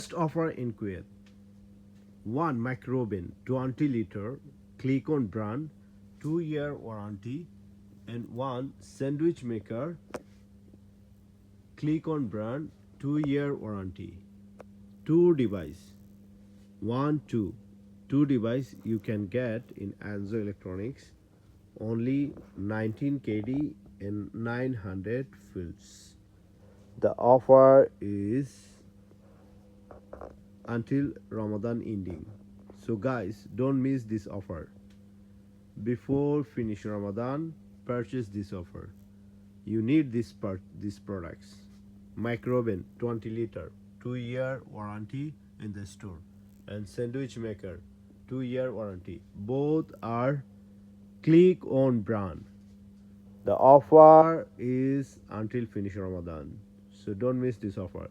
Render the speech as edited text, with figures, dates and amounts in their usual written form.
Best offer in Kuwait. One microwave 20 liter, click on brand, 2-year warranty, and one sandwich maker, click on brand, 2-year warranty. Two device, one, two device you can get in Anzo Electronics, only 19 KD and 900 fields. The offer is until Ramadan ending. So guys, don't miss this offer. Before finish Ramadan, purchase this offer. You need these products. Microwave 20 liter, 2-year warranty in the store, and sandwich maker 2-year warranty. Both are click on brand. The offer is until finish Ramadan. So don't miss this offer.